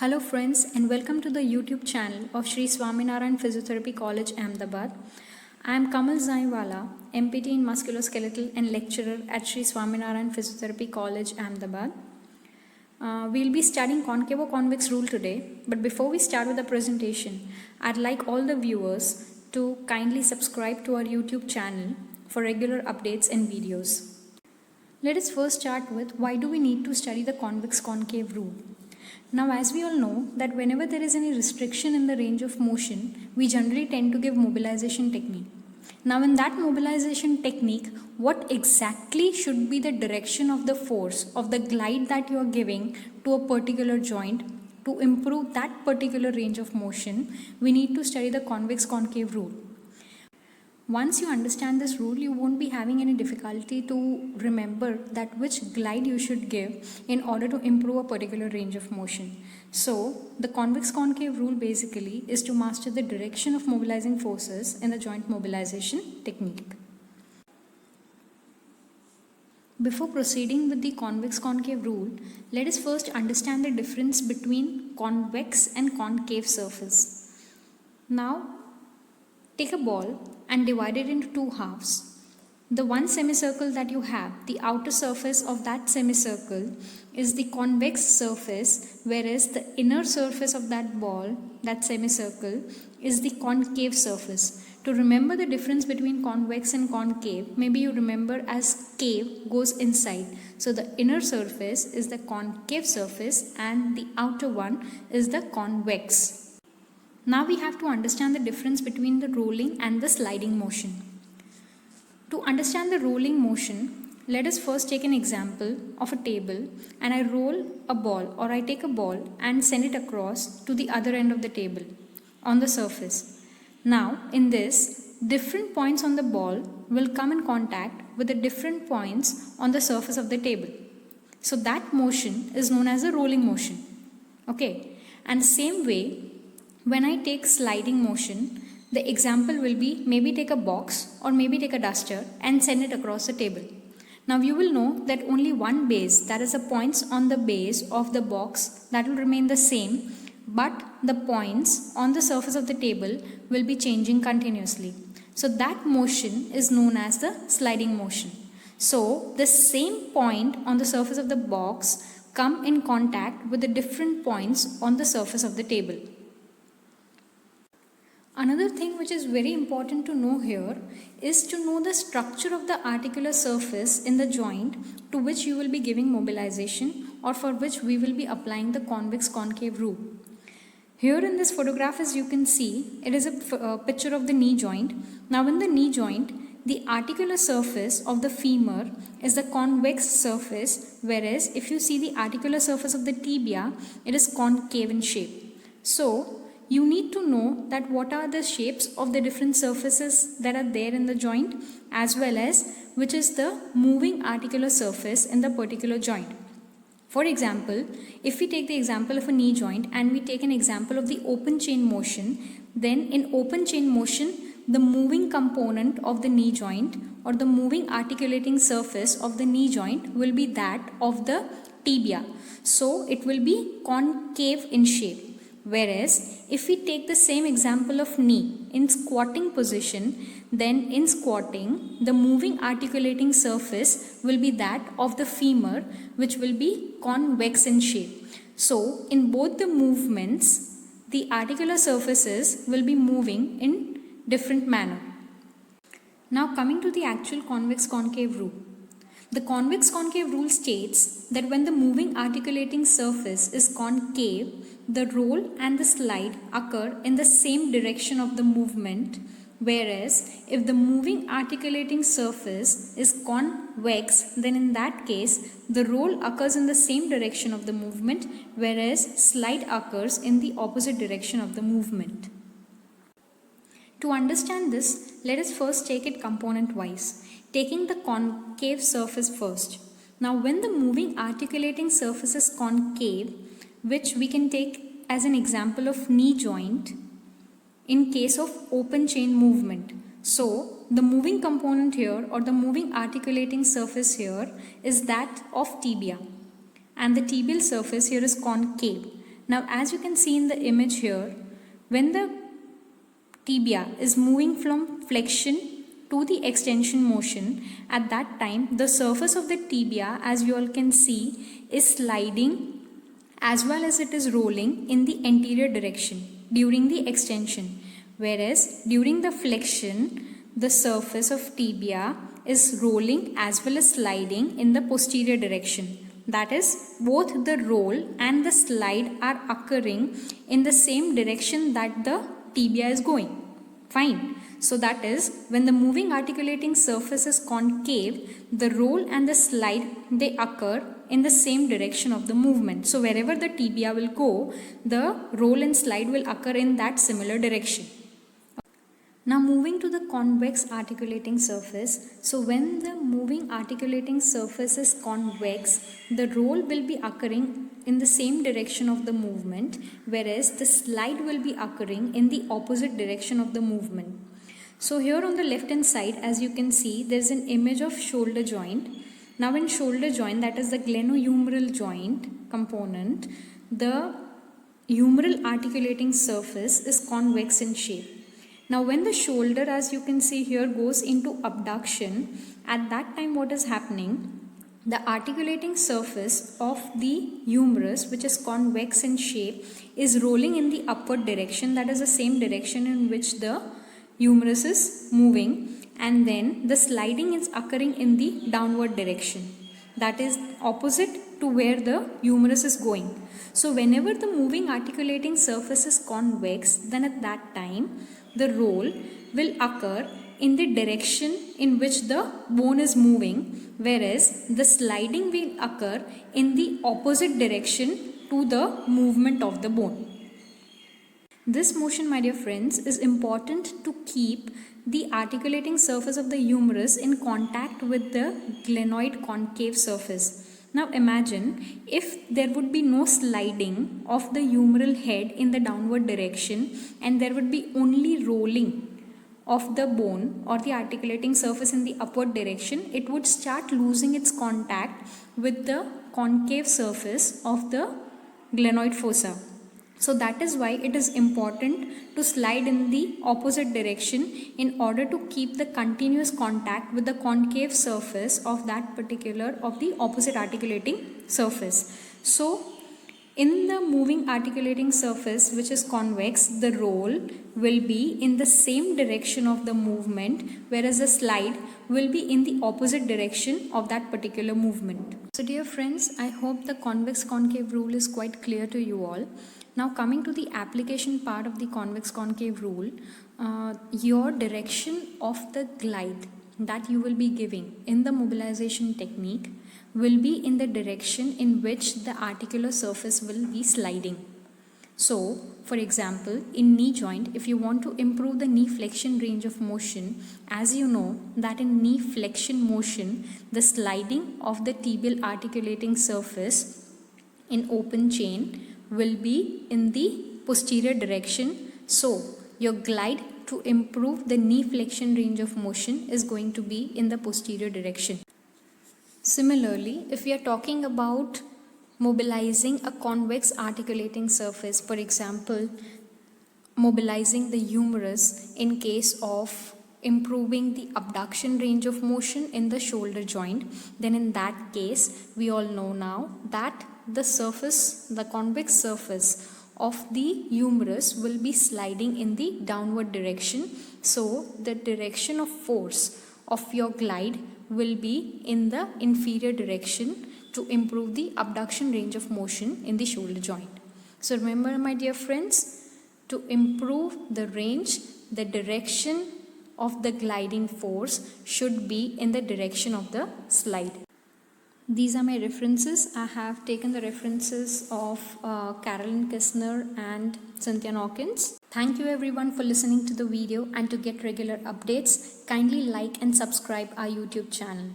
Hello friends and welcome to the YouTube channel of Sri Swaminarayan Physiotherapy College, Ahmedabad. I am Kamal Zaiwala, MPT in Musculoskeletal and lecturer at Sri Swaminarayan Physiotherapy College, Ahmedabad. We'll be studying concavo-convex rule today, but before we start with the presentation, I'd like all the viewers to kindly subscribe to our YouTube channel for regular updates and videos. Let us first start with why do we need to study the convex-concave rule. Now, as we all know that whenever there is any restriction in the range of motion, we generally tend to give mobilization technique. Now, in that mobilization technique, what exactly should be the direction of the force of the glide that you are giving to a particular joint to improve that particular range of motion, we need to study the convex-concave rule. Once you understand this rule, you won't be having any difficulty to remember that which glide you should give in order to improve a particular range of motion. So, the convex-concave rule basically is to master the direction of mobilizing forces in the joint mobilization technique. Before proceeding with the convex-concave rule, let us first understand the difference between convex and concave surface. Now, take a ball and divide it into two halves. The one semicircle that you have, the outer surface of that semicircle is the convex surface, whereas the inner surface of that ball, that semicircle, is the concave surface. To remember the difference between convex and concave, maybe you remember as cave goes inside. So the inner surface is the concave surface and the outer one is the convex. Now we have to understand the difference between the rolling and the sliding motion. To understand the rolling motion, let us first take an example of a table and I roll a ball or I take a ball and send it across to the other end of the table on the surface. Now in this, different points on the ball will come in contact with the different points on the surface of the table. So that motion is known as a rolling motion. Okay, and the same way, when I take sliding motion, the example will be maybe take a box or maybe take a duster and send it across the table. Now you will know that only one base, that is the points on the base of the box, that will remain the same, but the points on the surface of the table will be changing continuously. So that motion is known as the sliding motion. So the same point on the surface of the box come in contact with the different points on the surface of the table. Another thing which is very important to know here is to know the structure of the articular surface in the joint to which you will be giving mobilization or for which we will be applying the convex-concave rule. Here in this photograph, as you can see, it is a picture of the knee joint. Now in the knee joint, the articular surface of the femur is the convex surface, whereas if you see the articular surface of the tibia, it is concave in shape. So, you need to know that what are the shapes of the different surfaces that are there in the joint as well as which is the moving articular surface in the particular joint. For example, if we take the example of a knee joint and we take an example of the open chain motion, then in open chain motion, the moving component of the knee joint or the moving articulating surface of the knee joint will be that of the tibia. So it will be concave in shape. Whereas, if we take the same example of knee in squatting position, then in squatting, the moving articulating surface will be that of the femur, which will be convex in shape. So, in both the movements, the articular surfaces will be moving in different manner. Now, coming to the actual convex-concave rule. The convex-concave rule states that when the moving articulating surface is concave, the roll and the slide occur in the same direction of the movement, whereas if the moving articulating surface is convex, then in that case, the roll occurs in the same direction of the movement, whereas slide occurs in the opposite direction of the movement. To understand this, let us first take it component-wise. Taking the concave surface first. Now when the moving articulating surface is concave, which we can take as an example of knee joint in case of open chain movement. So the moving component here or the moving articulating surface here is that of tibia and the tibial surface here is concave. Now as you can see in the image here, when the tibia is moving from flexion to the extension motion, at that time the surface of the tibia, as you all can see, is sliding as well as it is rolling in the anterior direction during the extension, whereas during the flexion the surface of tibia is rolling as well as sliding in the posterior direction. That is, both the roll and the slide are occurring in the same direction that the tibia is going. Fine. So that is, when the moving articulating surface is concave, the roll and the slide, they occur in the same direction of the movement. So wherever the tibia will go, the roll and slide will occur in that similar direction. Now moving to the convex articulating surface. So when the moving articulating surface is convex, the roll will be occurring in the same direction of the movement, whereas the slide will be occurring in the opposite direction of the movement. So here on the left hand side, as you can see, there is an image of shoulder joint. Now in shoulder joint, that is the glenohumeral joint component, the humeral articulating surface is convex in shape. Now when the shoulder, as you can see here, goes into abduction, at that time what is happening? The articulating surface of the humerus, which is convex in shape, is rolling in the upward direction, that is the same direction in which the humerus is moving, and then the sliding is occurring in the downward direction, that is opposite to where the humerus is going. So whenever the moving articulating surface is convex, then at that time the roll will occur in the direction in which the bone is moving, whereas the sliding will occur in the opposite direction to the movement of the bone. This motion, my dear friends, is important to keep the articulating surface of the humerus in contact with the glenoid concave surface. Now imagine if there would be no sliding of the humeral head in the downward direction and there would be only rolling of the bone or the articulating surface in the upward direction, it would start losing its contact with the concave surface of the glenoid fossa. So that is why it is important to slide in the opposite direction in order to keep the continuous contact with the concave surface of that particular, of the opposite articulating surface. So in the moving articulating surface, which is convex, the roll will be in the same direction of the movement, whereas the slide will be in the opposite direction of that particular movement. So dear friends, I hope the convex concave rule is quite clear to you all. Now coming to the application part of the convex concave rule, your direction of the glide that you will be giving in the mobilization technique will be in the direction in which the articular surface will be sliding. So, for example, in knee joint, if you want to improve the knee flexion range of motion, as you know that in knee flexion motion, the sliding of the tibial articulating surface in open chain will be in the posterior direction. So, your glide to improve the knee flexion range of motion is going to be in the posterior direction. Similarly, if we are talking about mobilizing a convex articulating surface, for example, mobilizing the humerus in case of improving the abduction range of motion in the shoulder joint, then in that case, we all know now that the surface, the convex surface of the humerus will be sliding in the downward direction. So, the direction of force of your glide will be in the inferior direction to improve the abduction range of motion in the shoulder joint. So remember, my dear friends, to improve the range, the direction of the gliding force should be in the direction of the slide. These are my references. I have taken the references of Carolyn Kistner and Cynthia Hawkins. Thank you everyone for listening to the video, and to get regular updates, kindly like and subscribe our YouTube channel.